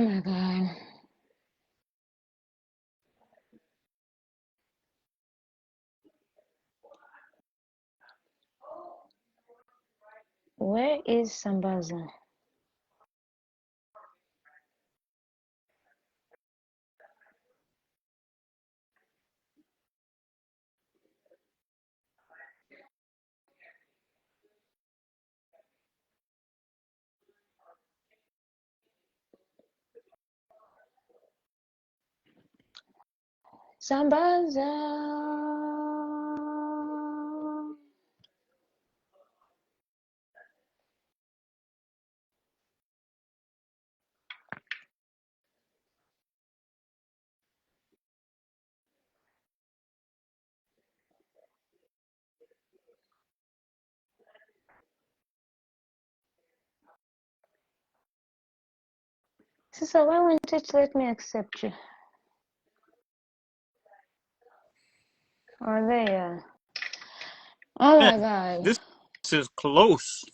my God. Where is Sambaza? Sambaza. Sister, why won't it let me accept you? Oh, there you are. Oh my God. This is close.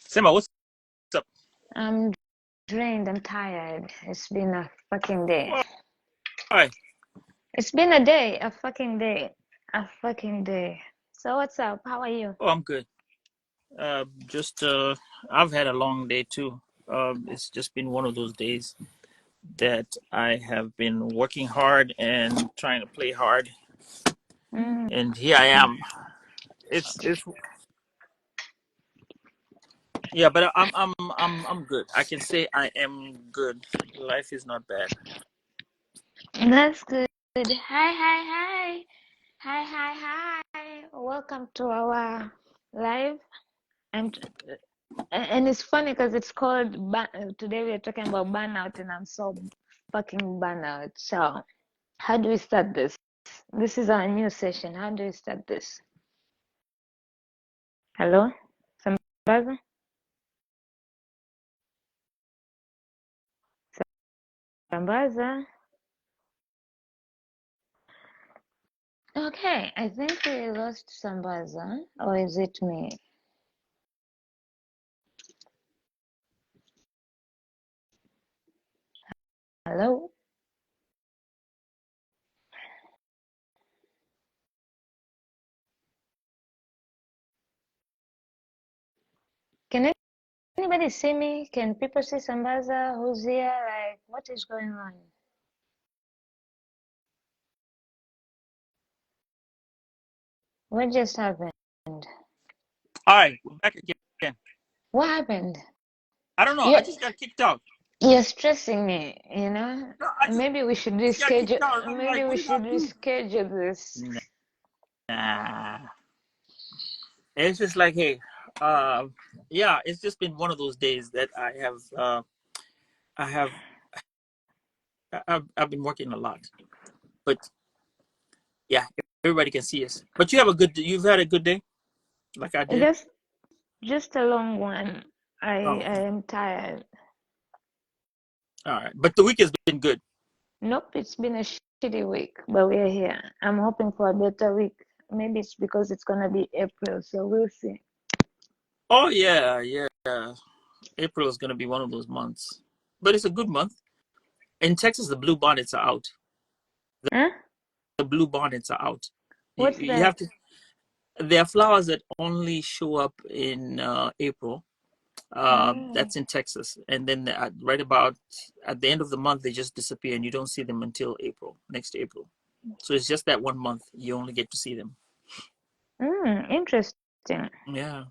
Sema, what's up? I'm drained. I'm tired. It's been a fucking day. Why? It's been a day. A fucking day. A fucking day. So what's up? How are you? Oh, I'm good. I've had a long day too. It's just been one of those days that I have been working hard and trying to play hard, and here I am. It's yeah, but I'm good. I can say I am good. Life is not bad. That's good. Hi. Hi. Welcome to our live. And it's funny because it's called today we are talking about burnout, and I'm so fucking burnout. So how do we start this? This is our new session. How do we start this? Hello? Sambaza? Sambaza? Okay, I think we lost Sambaza. Or is it me? Hello? Can anybody see me? Can people see Sambaza? Who's here? Like, what is going on? What just happened? All right, we're back again. What happened? I don't know. I You're, just got kicked out. you're stressing me, you know? No, Maybe we should just got kicked reschedule. out. I'm Maybe like, we what did should I do? reschedule this. Nah. It's just like, hey, yeah, it's just been one of those days that I have, I've been working a lot, but yeah, everybody can see us. But you've had a good day, like I did. Just a long one. I Oh, am tired. all right. But the week has been good. Nope, it's been a shitty week, but we're here. I'm hoping for a better week. Maybe it's because it's gonna be April, so we'll see. Oh yeah. April is gonna be one of those months, but it's a good month. In Texas, the blue bonnets are out. Huh? The blue bonnets are out. What's You have that? to. There are flowers that only show up in April. That's in Texas, and then right about at the end of the month they just disappear, and you don't see them until next April. So it's just that 1 month you only get to see them. Interesting. Yeah.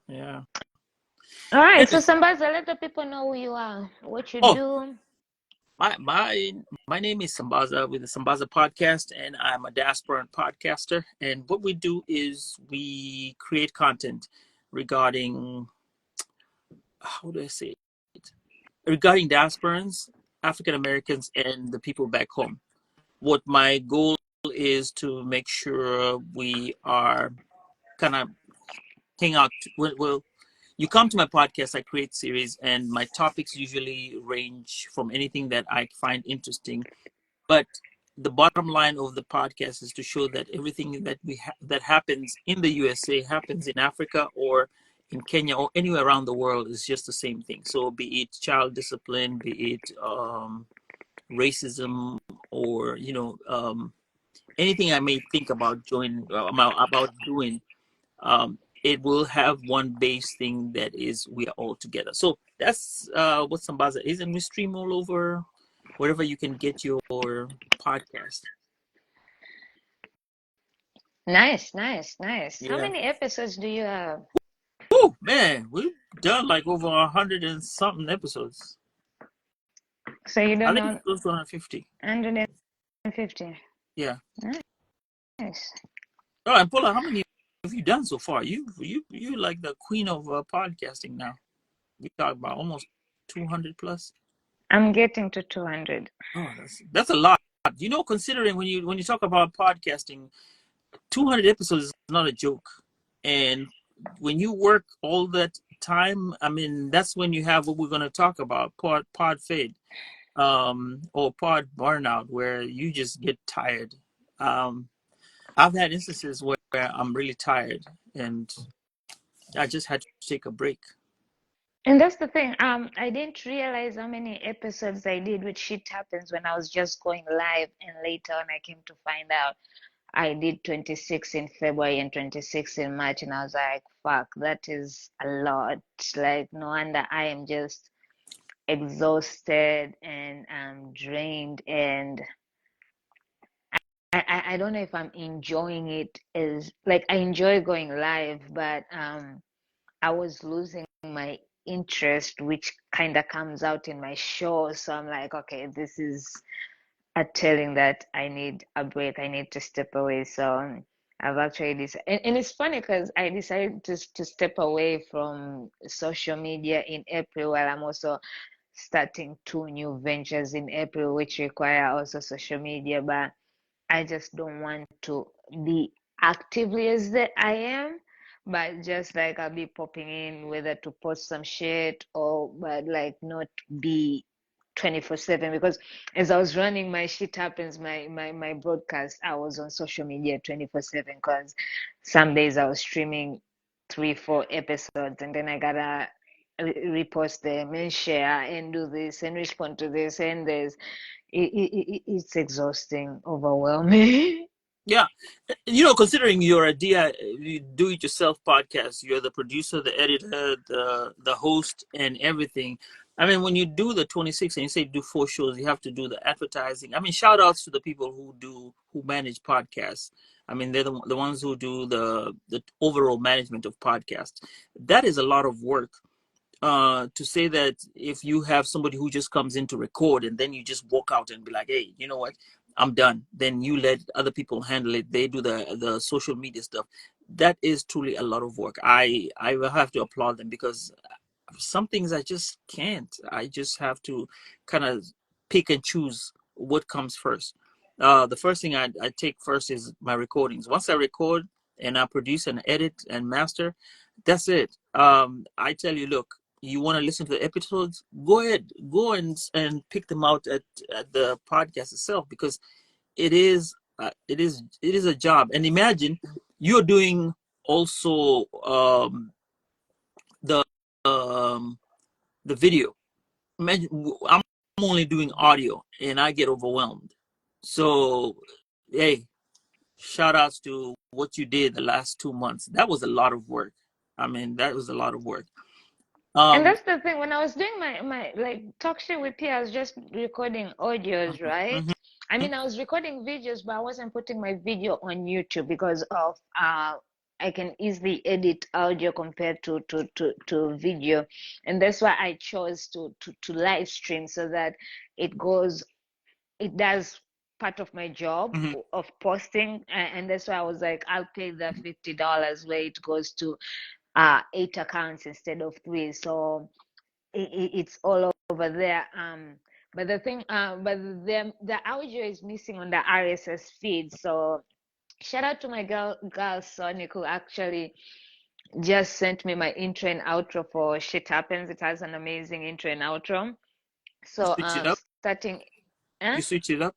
All right, so Anyways, Sambaza, let the people know who you are, what you oh, do. my name is Sambaza with the Sambaza Podcast, and I'm a diasporan podcaster. And what we do is we create content regarding, how do I say it? Regarding diasporans, African Americans, and the people back home. What my goal is to make sure we are kind of hang out. Well, you come to my podcast, I create series, and my topics usually range from anything that I find interesting. But the bottom line of the podcast is to show that everything that that happens in the USA happens in Africa or in Kenya or anywhere around the world is just the same thing. So be it child discipline, be it racism, or anything I may think about doing, it will have one base thing, that is we are all together. So that's what Sambaza is, and we stream all over wherever you can get your podcast. Nice, nice, nice. How Yeah. many episodes do you have? Oh man, we've done like over 100 and something episodes. So you I don't think it's know close to 150. 150. Yeah. Nice. Oh, and Paula, how many have you done so far? You like the queen of podcasting now. We talk about almost 200 plus. I'm getting to 200. Oh, that's a lot. Considering when you talk about podcasting, 200 episodes is not a joke. And when you work all that time, I mean, that's when you have what we're going to talk about, PODFADE, or pod burnout, where you just get tired. I've had instances where I'm really tired and I just had to take a break. And that's the thing. I didn't realize how many episodes I did with Shit Happens when I was just going live, and later on I came to find out I did 26 in February and 26 in March, and I was like, fuck, that is a lot. Like, no wonder I am just exhausted and drained, and I don't know if I'm enjoying it. Is like I enjoy going live, but I was losing my interest, which kind of comes out in my show. So I'm like, okay, this is a telling that I need a break. I need to step away. So I've actually decided, and it's funny because I decided to step away from social media in April, while I'm also starting two new ventures in April, which require also social media. But I just don't want to be actively as that I am, but just like I'll be popping in whether to post some shit or but like not be 24/7, because as I was running my Shit Happens, my broadcast, I was on social media 24/7 because some days I was streaming 3, 4 episodes, and then I gotta repost them and share and do this and respond to this and this. It's exhausting, overwhelming. Yeah. Considering you're you do it yourself podcast, you're the producer, the editor, the host, and everything. I mean, when you do the 26 and you say do 4 shows, you have to do the advertising. I mean, shout outs to the people who manage podcasts. I mean, they're the ones who do the overall management of podcasts. That is a lot of work. To say that if you have somebody who just comes in to record and then you just walk out and be like, hey, you know what, I'm done, then you let other people handle it, they do the social media stuff, that is truly a lot of work. I will have to applaud them, because some things I just can't. I just have to kind of pick and choose what comes first. The first thing I take first is my recordings. Once I record and I produce and edit and master, that's it. I tell you, look, you want to listen to the episodes, go ahead, go and pick them out at the podcast itself, because it is a job. And imagine you're doing also the um, the video. Imagine I'm only doing audio and I get overwhelmed. So, hey, shout outs to what you did the last 2 months. That was a lot of work. I mean, that was a lot of work. And Um, that's the thing. When I was doing my like talk shit with P, I was just recording audios, right? mhm. I mean, I was recording videos, but I wasn't putting my video on YouTube because of I can easily edit audio compared to video, and that's why I chose to live stream, so that it goes it does part of my job Mhm. of posting, and that's why I was like, I'll pay the $50 where it goes to 8 accounts instead of three, so it's all over there. But the thing, but the audio is missing on the RSS feed. So shout out to my girl Sonic, who actually just sent me my intro and outro for Shit Happens. It has an amazing intro and outro. You So switch it up. starting, You switch it up.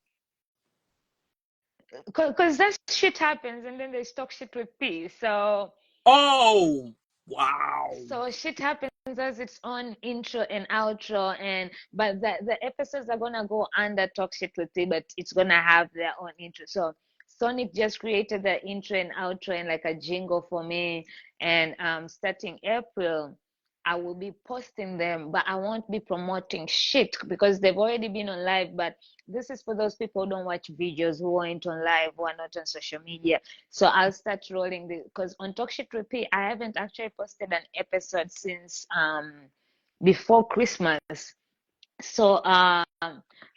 because that shit happens, and then they talk shit with P. So Oh. Wow. So shit happens as its own intro and outro, and but the episodes are gonna go under Talk Shit with P, but it's gonna have their own intro. So Sonic just created the intro and outro and like a jingle for me. And starting April, I will be posting them, but I won't be promoting shit because they've already been on live. But this is for those people who don't watch videos, who aren't on live, who are not on social media. So I'll start rolling the because on Talk Shit Repeat, I haven't actually posted an episode since before Christmas. So I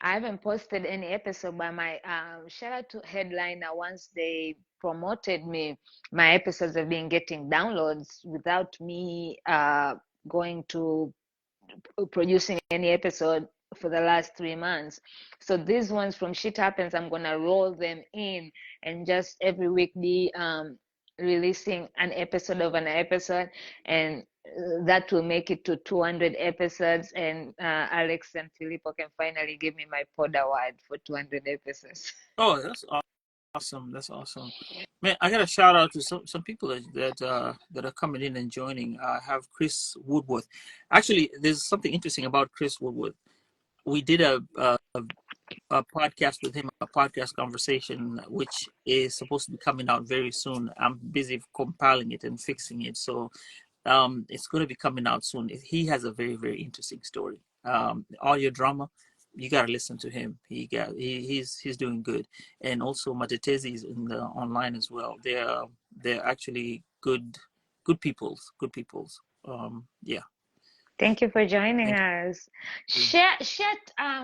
haven't posted any episode, but my shout out to Headliner. Once they promoted me, my episodes have been getting downloads without me going to producing any episode for the last 3 months. So these ones from Shit Happens, I'm gonna roll them in and just every week be releasing an episode of an episode, and that will make it to 200 episodes. And Alex and Filippo can finally give me my pod award for 200 episodes. Oh, that's awesome. That's awesome. Man, I got a shout out to some people that are coming in and joining. I have Chris Woodworth. Actually, there's something interesting about Chris Woodworth. We did a podcast with him, a podcast conversation, which is supposed to be coming out very soon. I'm busy compiling it and fixing it, so it's going to be coming out soon. He has a very, very interesting story. Audio drama, you got to listen to him. He's doing good. And also Matetezi is in the online as well. They're actually good peoples. Yeah. Thank you for joining Thank us. you. Share,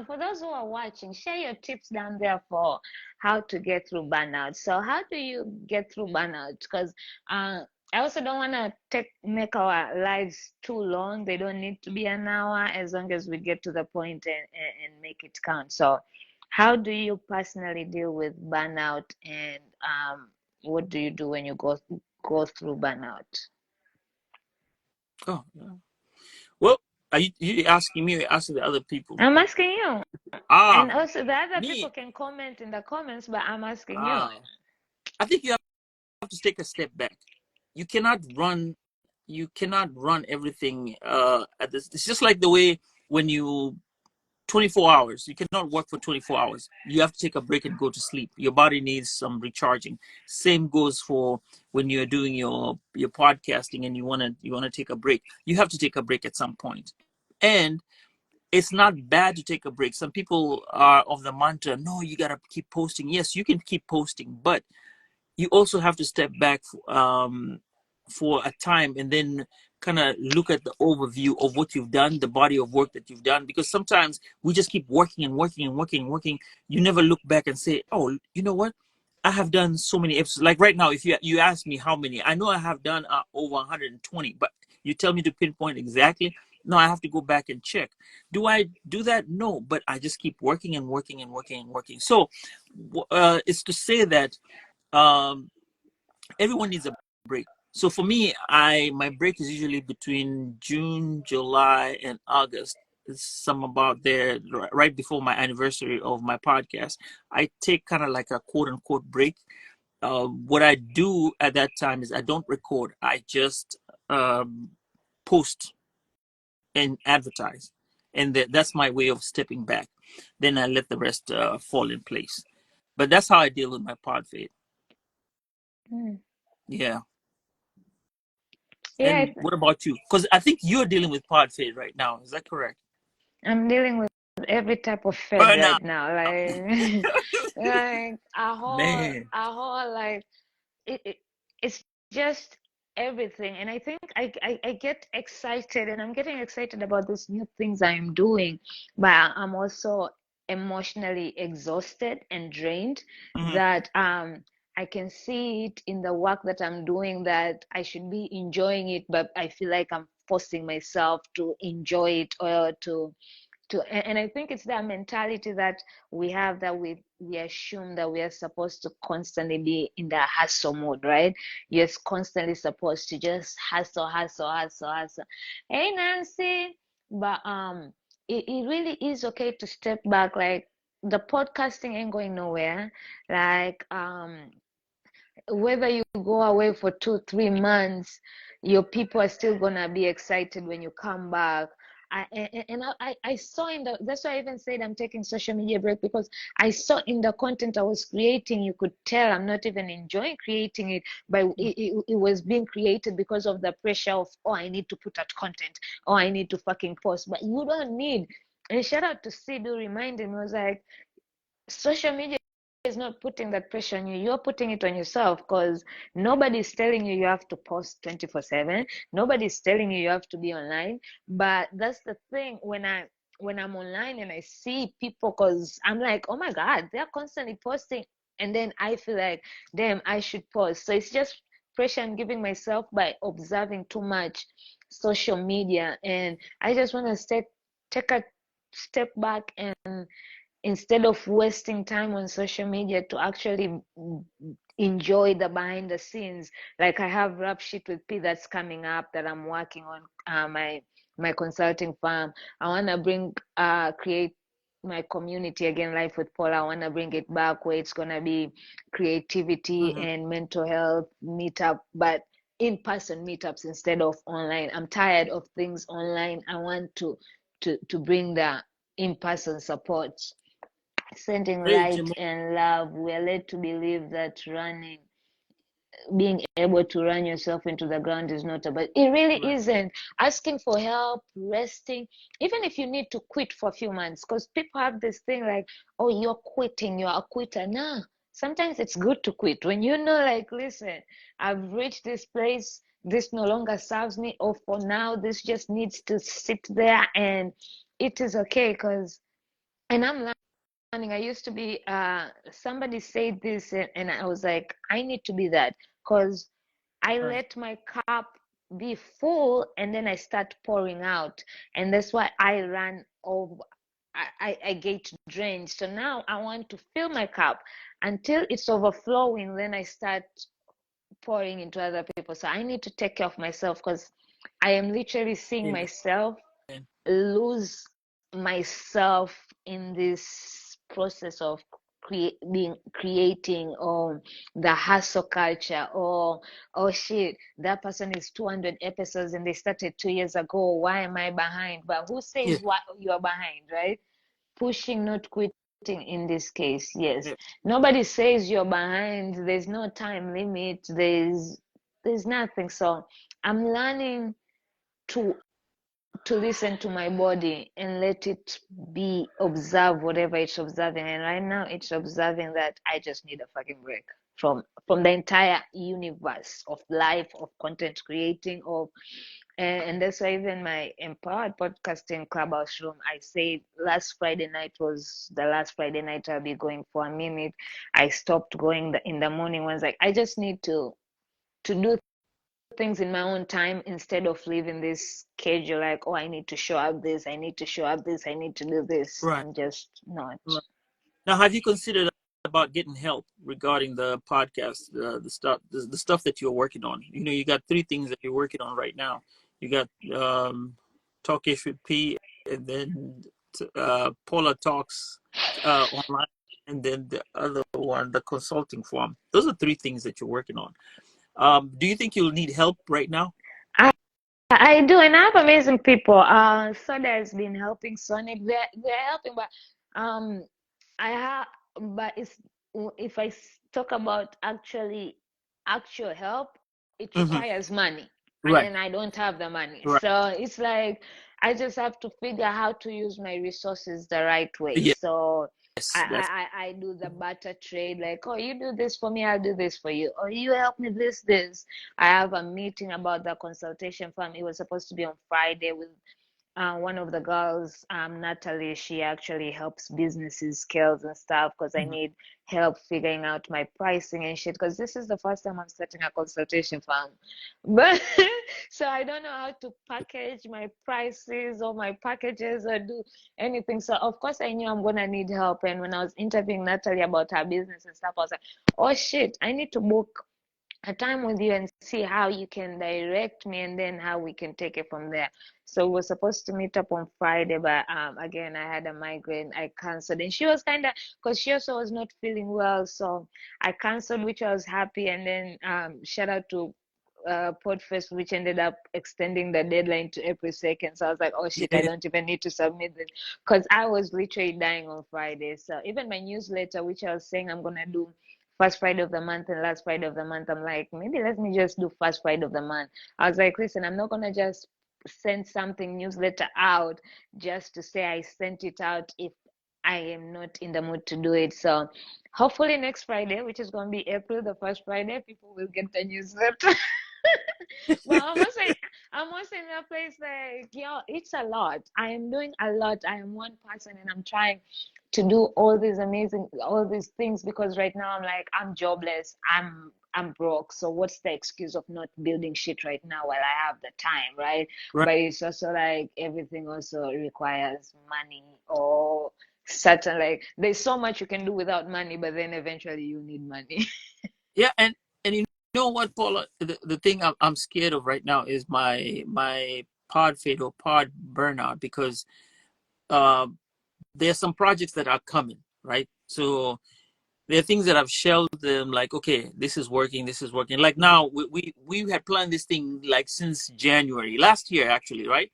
for those who are watching, share your tips down there for how to get through burnout. So, how do you get through burnout? Because I also don't want to make our lives too long. They don't need to be an hour as long as we get to the point and make it count. So, how do you personally deal with burnout, and what do you do when you go through burnout? Oh, yeah. Well, are you asking me or asking the other people? I'm asking you. Ah, And also, the other people me. can comment in the comments, but I'm asking you. Ah, I think you have to take a step back. You cannot run. You cannot run everything at this. It's just like the way when you 24 hours. You cannot work for 24 hours. You have to take a break and go to sleep. Your body needs some recharging. Same goes for when you're doing your podcasting and you want to take a break. You have to take a break at some point. And it's not bad to take a break. Some people are of the mantra, no, you got to keep posting. Yes, you can keep posting, but you also have to step back for a time and then kind of look at the overview of what you've done, the body of work that you've done. Because sometimes we just keep working and working and working and working. You never look back and say, oh, you know what? I have done so many episodes. Like right now, if you ask me how many, I know I have done over 120, but you tell me to pinpoint exactly. No, I have to go back and check. Do I do that? No, but I just keep working and working and working and working. So it's to say that um, everyone needs a break. So for me, I my break is usually between June, July, and August. It's some about there right before my anniversary of my podcast. I take kind of like a quote unquote break. What I do at that time is I don't record. I just post and advertise, and that's my way of stepping back. Then I let the rest fall in place. But that's how I deal with my pod fade. Hmm. Yeah. Yeah, And what about you? Because I think you're dealing with pod fade right now. Is that correct? I'm dealing with every type of fed Burnout. right now. Like, like Man. a whole like it it's just everything. And I think I get excited, and I'm getting excited about these new things I'm doing, but I'm also emotionally exhausted and drained Hmm. that I can see it in the work that I'm doing, that I should be enjoying it, but I feel like I'm forcing myself to enjoy it, or and I think it's that mentality that we have, that we assume that we are supposed to constantly be in the hustle mode, right? You're constantly supposed to just hustle, hustle, hustle, hustle. Hey Nancy. But it really is okay to step back. Like, the podcasting ain't going nowhere. Like whether you go away for 2-3 months, your people are still gonna be excited when you come back. I saw in the, that's why I even said I'm taking social media break, because I saw in the content I was creating, you could tell I'm not even enjoying creating it, but it was being created because of the pressure of, oh, I need to put out content, oh, I need to fucking post. But you don't need. And shout out to Sid who reminded me, was like, social media is not putting that pressure on you. You're putting it on yourself, because nobody's telling you you have to post 24/7. Nobody's telling you you have to be online. But that's the thing, when I'm online and I see people, because I'm like, oh my God, they're constantly posting, and then I feel like, damn, I should post. So it's just pressure I'm giving myself by observing too much social media, and I just want to take a step back, and instead of wasting time on social media, to actually enjoy the behind the scenes. Like, I have Rap Shit with P that's coming up, that I'm working on, my consulting firm. I want to bring create my community again, Life with Paula. I want to bring it back, where it's going to be creativity Mm-hmm. and mental health meetup, but in-person meetups instead of online. I'm tired of things online. I want to bring the in-person support, sending Great. light and love. We're led to believe that being able to run yourself into the ground is not about. It really Right. isn't. Asking for help, resting, even if you need to quit for a few months, because people have this thing like, oh, you're quitting, you're a quitter. Nah, sometimes it's good to quit when you know, like, listen, I've reached this place. This no longer serves me, or for now, this just needs to sit there, and it is okay. Because, and I'm I used to be, somebody said this, and I was like, I need to be that, because I Right. let my cup be full, and then I start pouring out. And that's why I ran over. I get drained. So now I want to fill my cup until it's overflowing. Then I start pouring into other people. So I need to take care of myself, because I am literally seeing Amen. myself lose myself in this process of creating, or the hustle culture, or, oh shit, that person is 200 episodes and they started 2 years ago, why am I behind? But who Yeah. says what you're behind, right? Pushing, not quitting in this case. Yes, Yeah. nobody says you're behind. There's no time limit. There's nothing. So I'm learning to listen to my body and let it be, observe whatever it's observing. And right now it's observing that I just need a fucking break from the entire universe of life, of content creating, of, and that's why even my empowered podcasting clubhouse room, I said last Friday night was the last Friday night I'll be going for a minute. I stopped going in the morning ones. Like, I just need to do things in my own time, instead of living this schedule like, oh, I need to show up this, I need to show up this, I need to do this. Right. I'm just not. Right. Now, have you considered about getting help regarding the podcast, the stuff that you're working on? You know, you got three things that you're working on right now. You got Talkish with P, and then Paula Talks online, and then the other one, the consulting firm. Those are three things that you're working on. Do you think you'll need help right now? I I do, and I have amazing people. Soda has been helping Sonic. They're helping, but um, I have, but it's, if I talk about actual help, it Mm-hmm. requires money, and Right. then I don't have the money. Right. So it's like I just have to figure how to use my resources the right way. Yes. So That's I do the barter trade, like, oh, you do this for me, I'll do this for you, or you help me this. I have a meeting about the consultation firm. It was supposed to be on Friday with one of the girls, Natalie. She actually helps businesses scale and stuff, because I mhm. need help figuring out my pricing and shit, because this is the first time I'm starting a consultation firm. But so I don't know how to package my prices or my packages or do anything. So of course I knew I'm gonna need help. And when I was interviewing Natalie about her business and stuff, I was like, oh shit, I need to book a time with you and see how you can direct me, and then how we can take it from there. So we're supposed to meet up on Friday, but again, I had a migraine. I canceled, and she was kind of, because she also was not feeling well, so I canceled, which I was happy. And then shout out to Podfest, which ended up extending the deadline to April 2nd. So I was like, oh shit, I Yeah. don't even need to submit this, because I was literally dying on Friday. So even my newsletter, which I was saying I'm gonna do first Friday of the month and last Friday of the month, I'm like, maybe let me just do first Friday of the month. I was like, listen, I'm not gonna just send something newsletter out just to say I sent it out if I am not in the mood to do it. So hopefully next Friday, which is going to be April, the first Friday, people will get the newsletter. But I'm also in a place like, yo, it's a lot. I am doing a lot. I am one person, and I'm trying to do all these things, because right now I'm like, I'm jobless. I'm broke. So what's the excuse of not building shit right now while I have the time, right? Right. But it's also like everything also requires money, or certain, like, there's so much you can do without money, but then eventually you need money. Yeah, and you know what, Paula? The thing I'm scared of right now is my pod fade or pod burnout, because um there's some projects that are coming, right? So there are things that I've shelved them, like, okay, this is working, this is working. Like now, we had planned this thing like since January last year, actually, right?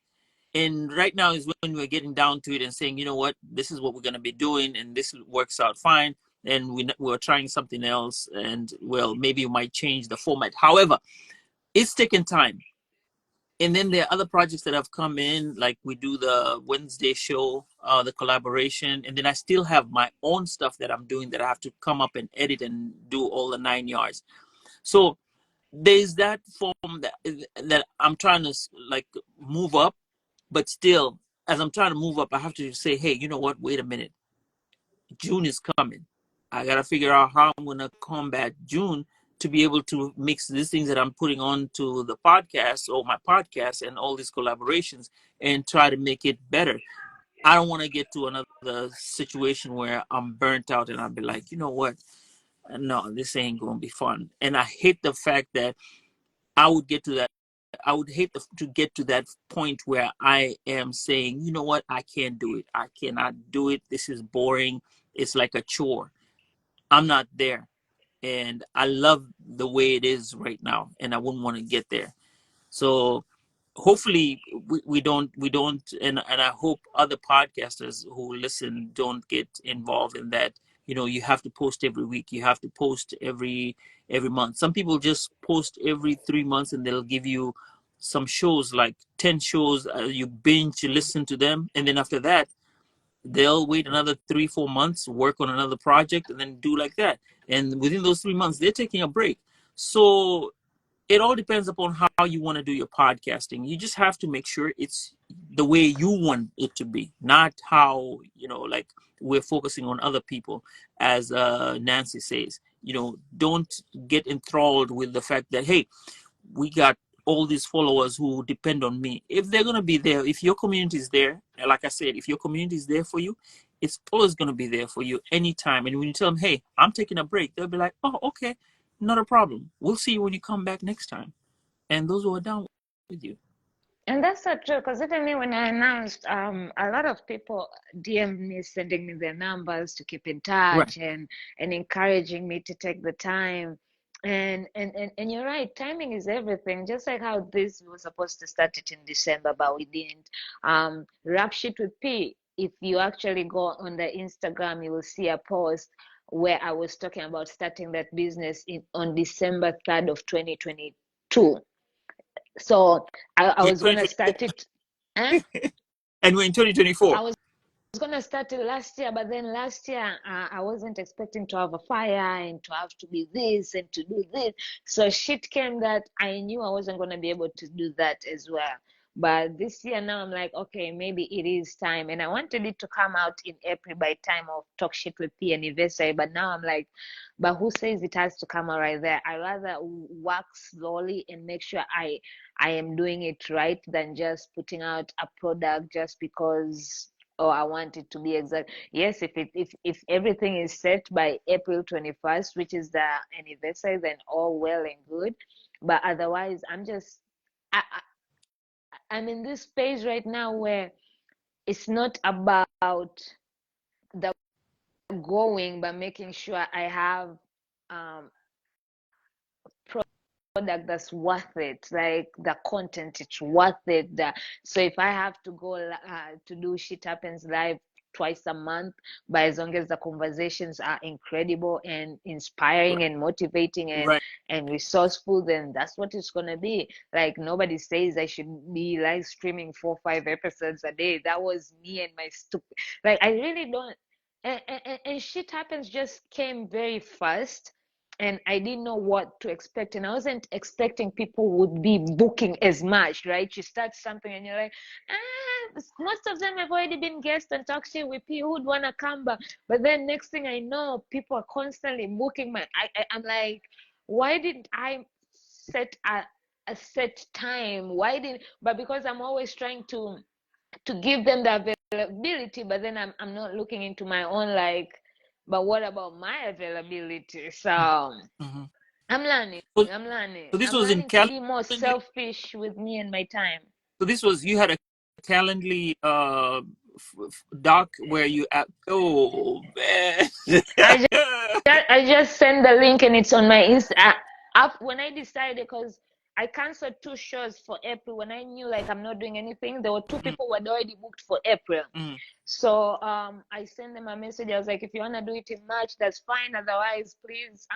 And right now is when we're getting down to it and saying, you know what, this is what we're going to be doing, and this works out fine. And we're trying something else, and well, maybe we might change the format. However, it's taken time. And then there are other projects that have come in, like we do the Wednesday show, the collaboration, and then I still have my own stuff that I'm doing that I have to come up and edit and do all the 9 yards. So there's that form that I'm trying to like move up, but still, as I'm trying to move up, I have to say, hey, you know what? Wait a minute. June is coming. I gotta figure out how I'm gonna combat June to be able to mix these things that I'm putting on to the podcast or my podcast and all these collaborations and try to make it better. I don't want to get to another situation where I'm burnt out and I'll be like, you know what? No, this ain't gonna be fun. And I hate the fact that I would get to that. I would hate to get to that point where I am saying, you know what, I can't do it. I cannot do it. This is boring. It's like a chore. I'm not there. And I love the way it is right now. And I wouldn't want to get there. So hopefully we don't and I hope other podcasters who listen don't get involved in that. You know, you have to post every week, you have to post every month. Some people just post every 3 months, and they'll give you some shows, like 10 shows, you binge, you listen to them, and then after that they'll wait another 3-4 months, work on another project, and then do like that. And within those 3 months they're taking a break. So it all depends upon how you want to do your podcasting. You just have to make sure it's the way you want it to be, not how, like we're focusing on other people. As Nancy says, don't get enthralled with the fact that, hey, we got all these followers who depend on me. If they're going to be there, if your community is there, like I said, if your community is there for you, it's always going to be there for you anytime. And when you tell them, hey, I'm taking a break, they'll be like, oh, okay, not a problem. We'll see you when you come back next time. And those who are down with you. And that's so true, because even me, when I announced, a lot of people DM me, sending me their numbers to keep in Right. touch, and encouraging me to take the time. And you're right, timing is everything. Just like how this was supposed to start it in December, but we didn't. Rap Shit with P. If you actually go on the Instagram, you will see a post where I was talking about starting that business on December 3rd of 2022. So I We're was in gonna start it. Eh? and we're in 2024. I was gonna start it last year, but then last year I wasn't expecting to have a fire and to have to be this and to do this. So shit came that I knew I wasn't gonna be able to do that as well. But this year now I'm like, okay, maybe it is time. And I wanted it to come out in April by time of Talk Shit with P anniversary. But now I'm like, but who says it has to come out right there? I rather work slowly and make sure I am doing it right than just putting out a product just because or I want it to be exact. Yes, if everything is set by April 21st, which is the anniversary, then all well and good. But otherwise, I'm in this phase right now where it's not about the going, but making sure I have um product that's worth it, like the content, it's worth it. So if I have to go to do Shit Happens Live twice a month, but as long as the conversations are incredible and inspiring and motivating Right. and resourceful, then that's what it's gonna be. Like, nobody says I should be live streaming 4 or 5 episodes a day. That was me and my stupid, like, I really don't. And Shit Happens just came very fast, and I didn't know what to expect. And I wasn't expecting people would be booking as much, right? You start something and you're like, most of them have already been guests and talk shit with people who'd want to come back. But then next thing I know, people are constantly booking I'm like, why didn't I set a set time? But because I'm always trying to give them the availability, but then I'm not looking into my own, like, but what about my availability? So Mm-hmm. I'm learning. So, I'm learning. so this I'm was in learning to be more Calendly. selfish with me and my time. So this was, you had a Calendly doc where you oh man. I just send the link and it's on my Insta app when I decided, because I canceled 2 shows for April when I knew, like, I'm not doing anything. There were 2 people who had already booked for April. Mm-hmm. So I sent them a message. I was like, if you wanna do it in March, that's fine. Otherwise, please,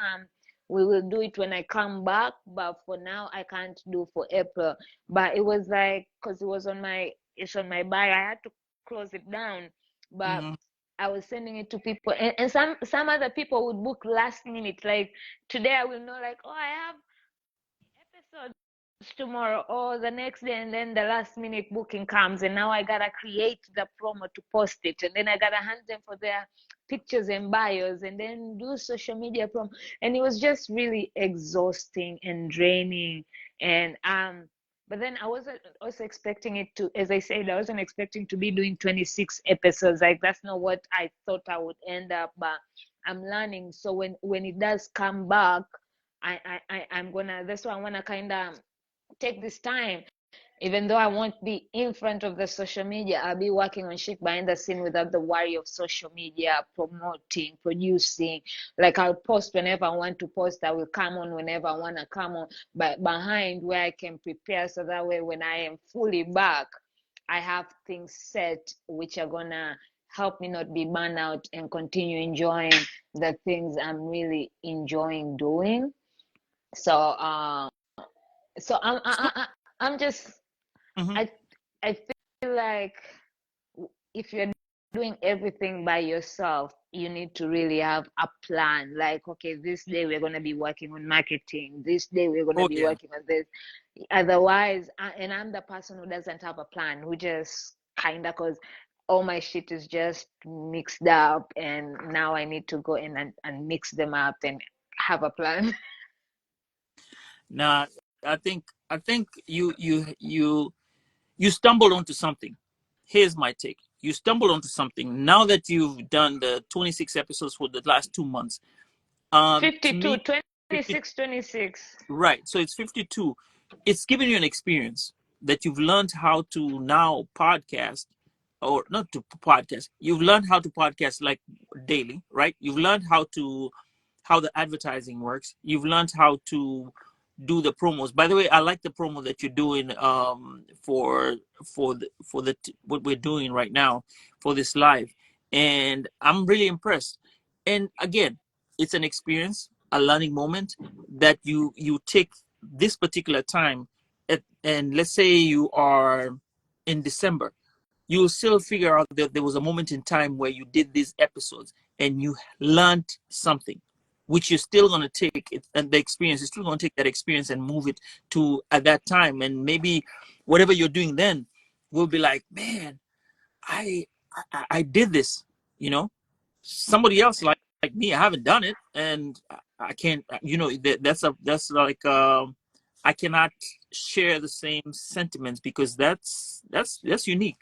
we will do it when I come back. But for now, I can't do for April. But it was like, because it's on my bio, I had to close it down. But Mm-hmm. I was sending it to people, and some other people would book last minute. Like, today, I will know, like, oh, I have episodes tomorrow or the next day, and then the last minute booking comes, and now I gotta create the promo to post it, and then I gotta hand them for their pictures and bios, and then do social media promo. And it was just really exhausting and draining. And but then I wasn't also expecting it to, as I said, I wasn't expecting to be doing 26 episodes. Like, that's not what I thought I would end up. But I'm learning. So when it does come back, I'm gonna, that's why I wanna kind of take this time, even though I won't be in front of the social media. I'll be working on shit behind the scene without the worry of social media, promoting, producing. Like, I'll post whenever I want to post. I will come on whenever I want to come on, but behind where I can prepare, so that way when I am fully back, I have things set which are gonna help me not be burned out and continue enjoying the things I'm really enjoying doing. So so I'm just, Mm-hmm. I I feel like if you're doing everything by yourself, you need to really have a plan. Like, okay, this day we're gonna be working on marketing. This day we're gonna Oh be yeah. working on this. Otherwise, and I'm the person who doesn't have a plan, who just kinda, cause all my shit is just mixed up, and now I need to go in and mix them up and have a plan. Now, I think you stumbled onto something. Here's my take. You stumbled onto something. Now that you've done the 26 episodes for the last 2 months, to 52, me, 50, 26, 26. right? So it's 52. It's given you an experience that you've learned how to now podcast, or not to podcast. You've learned how to podcast like daily, right? You've learned how the advertising works. You've learned how to do the promos. By the way, I like the promo that you're doing for what we're doing right now for this live, and I'm really impressed. And again, it's an experience, a learning moment that you take this particular time and let's say you are in December, you'll still figure out that there was a moment in time where you did these episodes and you learned something, which you're still going to take it, and the experience, you're still going to take that experience and move it to at that time. And maybe whatever you're doing then will be like, man, I I did this, you know, somebody else like me, I haven't done it, and I can't, that's like, I cannot share the same sentiments because that's unique.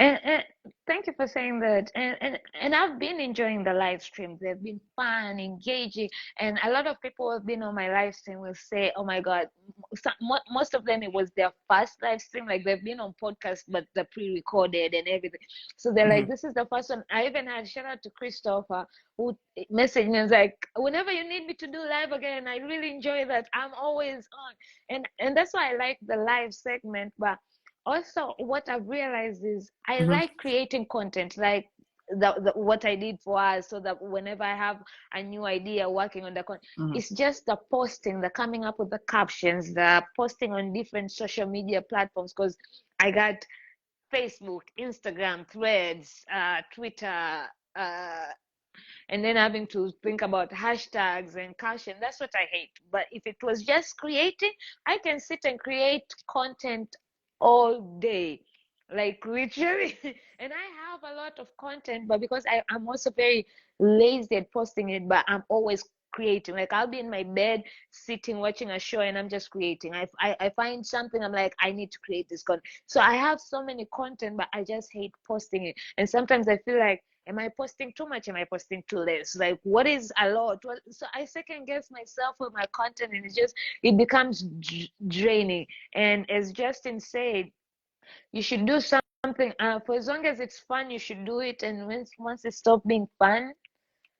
And thank you for saying that. And I've been enjoying the live streams. They've been fun, engaging, and a lot of people who have been on my live stream will say, "Oh my God!" Most of them, it was their first live stream. Like they've been on podcast, but the pre-recorded and everything. So they're like, "This is the first one." I even had shout out to Christopher who messaged me and was like, "Whenever you need me to do live again, I really enjoy that. I'm always on." And that's why I like the live segment, but also what I've realized is I like creating content, like what I did for us, so that whenever I have a new idea working on the content, it's just the posting, the coming up with the captions, the posting on different social media platforms, because I got Facebook, Instagram, Threads, Twitter, and then having to think about hashtags and caption. That's what I hate. But if it was just creating, I can sit and create content all day, like literally. And I have a lot of content, but because I'm also very lazy at posting it, but I'm always creating. Like I'll be in my bed sitting watching a show and I'm just creating. I find something, I'm like, I need to create this content. So I have so many content, but I just hate posting it. And sometimes I feel like, am I posting too much? Am I posting too less? Like, what is a lot? Well, so I second guess myself with my content, and it becomes draining. And as Justin said, you should do something for as long as it's fun. You should do it, and once it stops being fun,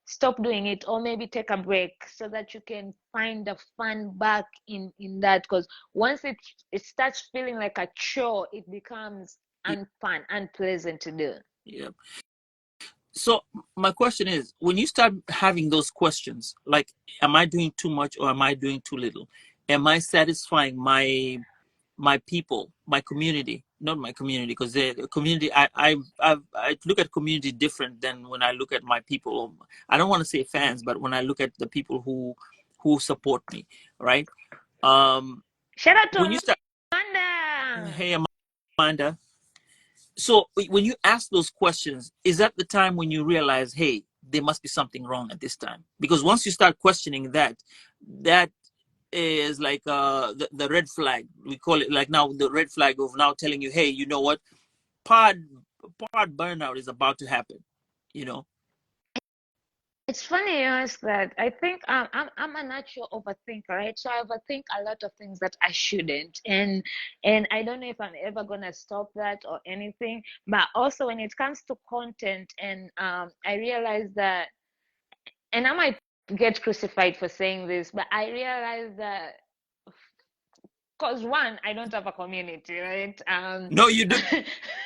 stop doing it, or maybe take a break so that you can find the fun back in that. Because once it starts feeling like a chore, it becomes unfun, unpleasant to do. Yeah. So my question is, when you start having those questions, like, am I doing too much or am I doing too little? Am I satisfying my people, my community? Not my community, because the community, I look at community different than when I look at my people. I don't want to say fans, but when I look at the people who support me, right? Shout out to When you start, Amanda. hey Amanda. So when you ask those questions, is that the time when you realize, hey, there must be something wrong at this time? Because once you start questioning that is like the red flag. We call it, like, now the red flag of now telling you, hey, you know what, pod burnout is about to happen. You know. It's funny you ask that. I think I'm a natural overthinker, right? So I overthink a lot of things that I shouldn't, and I don't know if I'm ever gonna stop that or anything. But also when it comes to content, and I realize that, and I might get crucified for saying this, but I realize that, because one, I don't have a community, right? No, you do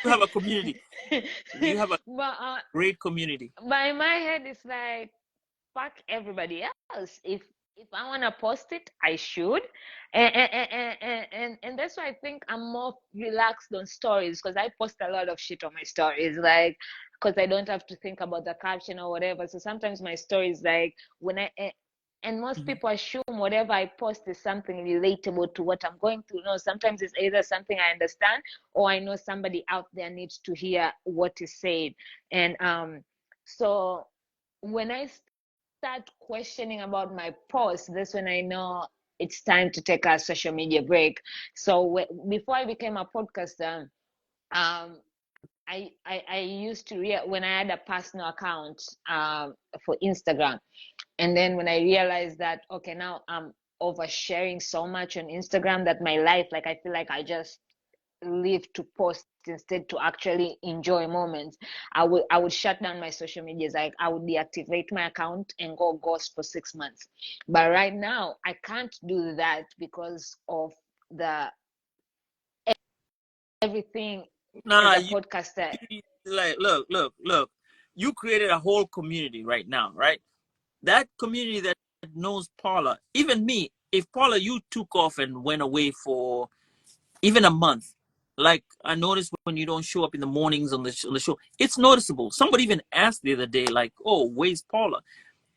have a community. You have a but great community. by my head, it's like, fuck everybody else. If I want to post it, I should. And that's why I think I'm more relaxed on stories, because I post a lot of shit on my stories, like, because I don't have to think about the caption or whatever. So sometimes my stories, like, when and most people assume whatever I post is something relatable to what I'm going through. No, sometimes it's either something I understand, or I know somebody out there needs to hear what is said. And so when I start questioning about my posts, that's when I know it's time to take a social media break. So before I became a podcaster, I used to when I had a personal account for Instagram, and then when I realized that, okay, now I'm oversharing so much on Instagram that my life, like, I feel like I just live to post instead to actually enjoy moments. I would shut down my social medias. Like, I would deactivate my account and go ghost for 6 months. But right now I can't do that because of the everything as a podcaster. Like, look, you created a whole community right now, right? That community that knows Paula, even me. If Paula, you took off and went away for even a month, like, I noticed when you don't show up in the mornings on the show, it's noticeable. Somebody even asked the other day, like, oh, where's Paula?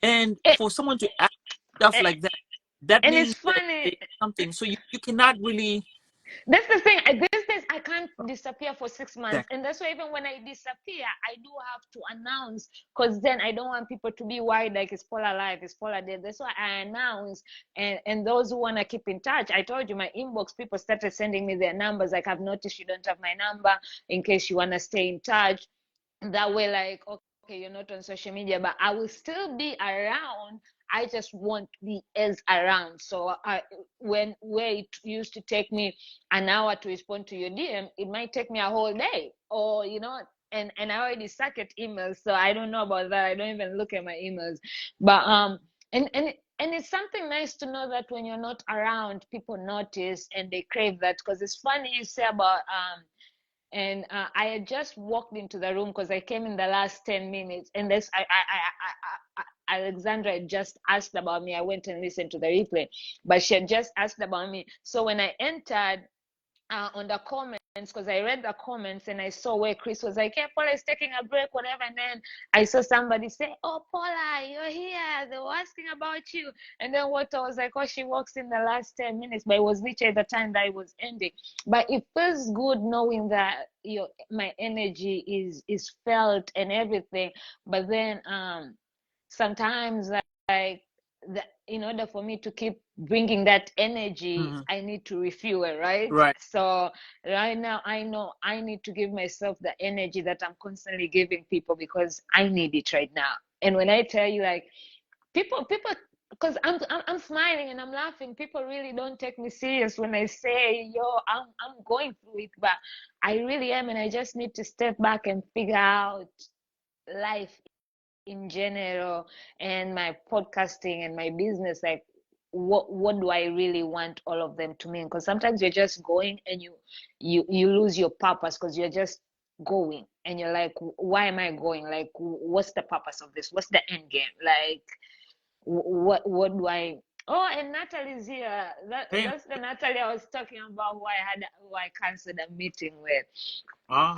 And for someone to ask stuff like that and means it's funny. that something. So you cannot really. That's the thing. These days I I can't disappear for 6 months. And that's why even when I disappear, I do have to announce, because then I don't want people to be worried like it's Paula alive, it's Paula dead. That's why I announce. And those who want to keep in touch, I told you my inbox people started sending me their numbers. Like, I've noticed you don't have my number in case you want to stay in touch. That way, like, okay, you're not on social media, but I will still be around. I just won't be as around. So where it used to take me an hour to respond to your DM, it might take me a whole day, or and I already suck at emails, so I don't know about that. I don't even look at my emails. But and it's something nice to know that when you're not around, people notice and they crave that. Because it's funny you say about and I had just walked into the room because I came in the last 10 minutes, and this Alexandra had just asked about me. I went and listened to the replay, but she had just asked about me. So when I entered on the comments, because I read the comments and I saw where Chris was like, "Hey, Paula is taking a break, whatever." And then I saw somebody say, "Oh, Paula, you're here. They were asking about you." And then what I was like, "Oh, she walks in the last 10 minutes," but it was literally the time that it was ending. But it feels good knowing that my energy is felt and everything. But then sometimes, like, in order for me to keep bringing that energy, I need to refuel, right? So right now I know I need to give myself the energy that I'm constantly giving people, because I need it right now. And when I tell you, like, people, because I'm smiling and I'm laughing, people really don't take me serious when I say, I'm going through it, but I really am. And I just need to step back and figure out life in general, and my podcasting and my business, like, what do I really want all of them to mean? Because sometimes you're just going and you lose your purpose, because you're just going and you're like, why am I going? Like, what's the purpose of this? What's the end game? Like, what do I? Oh, and Natalie's here. That's the Natalie I was talking about, who I canceled a meeting with.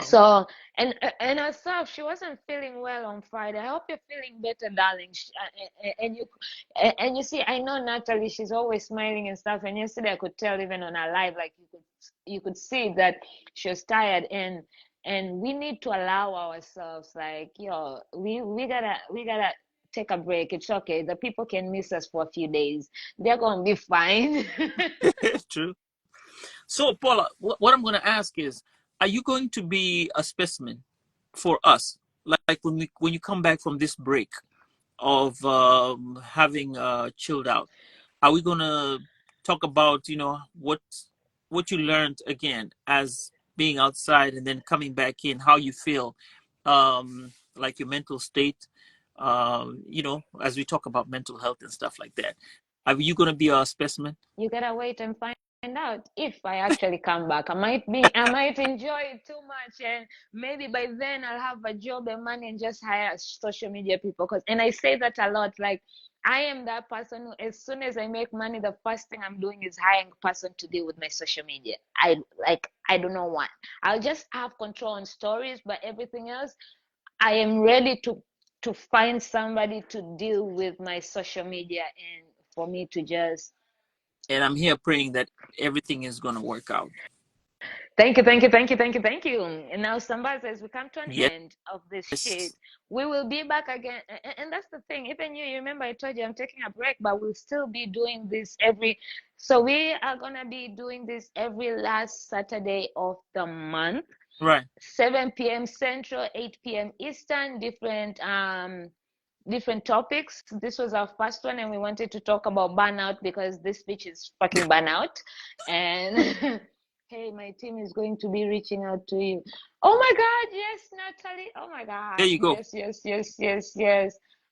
So and herself, she wasn't feeling well on Friday. I hope you're feeling better, darling. And you see, I know Natalie, she's always smiling and stuff. And yesterday I could tell, even on her live, like, you could see that she was tired. And we need to allow ourselves, like, we gotta take a break. It's okay. The people can miss us for a few days. They're gonna be fine. True. So, Paula, what I'm going to ask is, are you going to be a specimen for us? Like when you come back from this break of having chilled out, are we going to talk about, what you learned again as being outside and then coming back in, how you feel, like your mental state, as we talk about mental health and stuff like that. Are you going to be a specimen? You gotta wait and find out if I actually come back. I might enjoy it too much, and maybe by then I'll have a job and money and just hire social media people. And I say that a lot, like, I am that person who, as soon as I make money, the first thing I'm doing is hiring a person to deal with my social media. I do not want. I'll just have control on stories, but everything else, I am ready to find somebody to deal with my social media, and for me to just. And I'm here praying that everything is going to work out. Thank you. And now, Sambaza, as we come to an Yes. end of this shit, we will be back again. And that's the thing. Even you remember I told you I'm taking a break, but we'll still be doing this so we are going to be doing this every last Saturday of the month. Right. 7 p.m. Central, 8 p.m. Eastern, different topics. This was our first one, and we wanted to talk about burnout, because this bitch is fucking burnout. And hey, my team is going to be reaching out to you. Oh my God, yes, Natalie. Oh my God. There you go. Yes.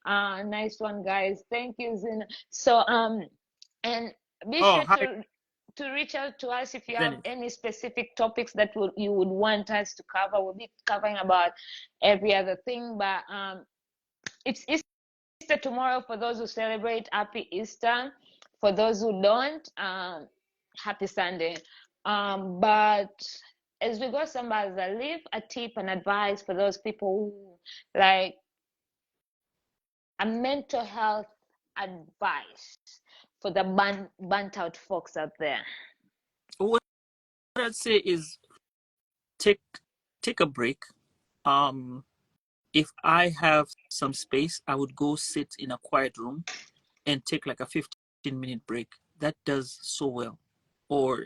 Nice one, guys. Thank you, Zina. So and be sure to reach out to us if you have any specific topics that you would want us to cover. We'll be covering about every other thing, but it's Easter tomorrow. For those who celebrate, happy Easter. For those who don't, happy Sunday. But as we go, Sambaza, leave a tip and advice for those people who, like, a mental health advice for the burnt out folks out there. What I'd say is, take a break. If I have some space, I would go sit in a quiet room and take like a 15-minute break. That does so well. Or,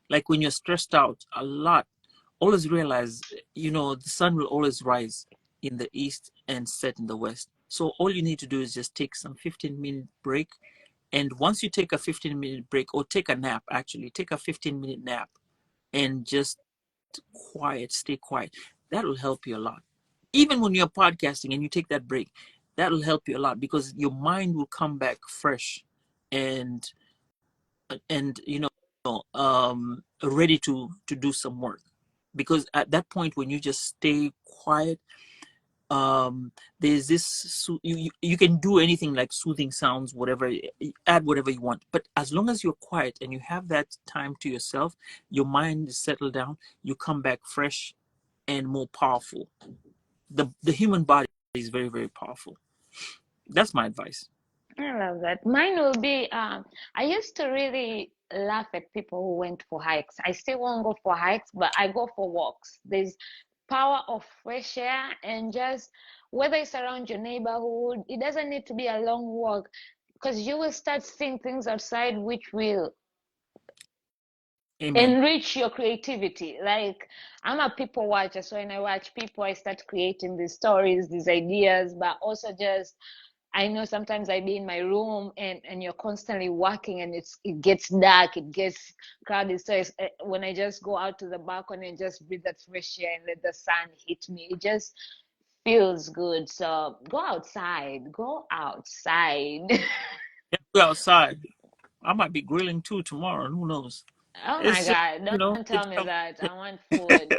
like when you're stressed out a lot, always realize, the sun will always rise in the east and set in the west. So all you need to do is just take some 15-minute break. And once you take a 15-minute break, or take a nap, actually, take a 15-minute nap and just stay quiet. That'll help you a lot. Even when you're podcasting and you take that break, that'll help you a lot, because your mind will come back fresh and and ready to do some work. Because at that point, when you just stay quiet, there's this you can do anything like soothing sounds, whatever, add whatever you want. But as long as you're quiet and you have that time to yourself, your mind is settled down, you come back fresh and more powerful. The human body is very, very powerful. That's my advice. I love that. Mine will be I used to really laugh at people who went for hikes. I still won't go for hikes, but I go for walks. There's power of fresh air, and just whether it's around your neighborhood, it doesn't need to be a long walk, because you will start seeing things outside which will Amen. enrich your creativity. Like, I'm a people watcher, so when I watch people, I start creating these stories, these ideas, but also just, I know sometimes I be in my room and you're constantly working, and it gets dark, it gets crowded. So when I just go out to the balcony and just breathe that fresh air and let the sun hit me, it just feels good. So go outside, go outside. Yeah, go outside. I might be grilling too tomorrow. Who knows? Oh my It's just, God, don't it tell me comes. that. I want food.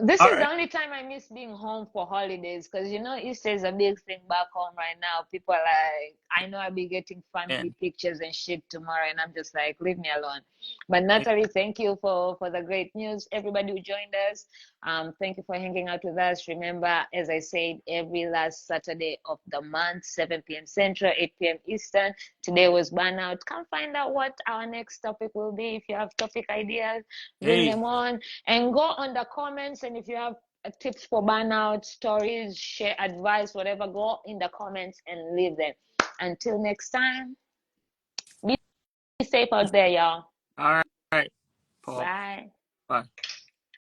This All is the right. only time I miss being home for holidays, because Easter is a big thing back home right now. People are like, I know I'll be getting family And pictures and shit tomorrow, and I'm just like, leave me alone. But Natalie, thank you for the great news. Everybody who joined us, thank you for hanging out with us. Remember, as I said, every last Saturday of the month, 7 p.m. Central, 8 p.m. Eastern. Today was burnout. Come find out what our next topic will be. If you have topic ideas, bring hey, them on. And go on the comments, and if you have tips for burnout, stories, share advice, whatever, go in the comments and leave them. Until next time, be safe out there, y'all. all right, Paul. Bye. Bye.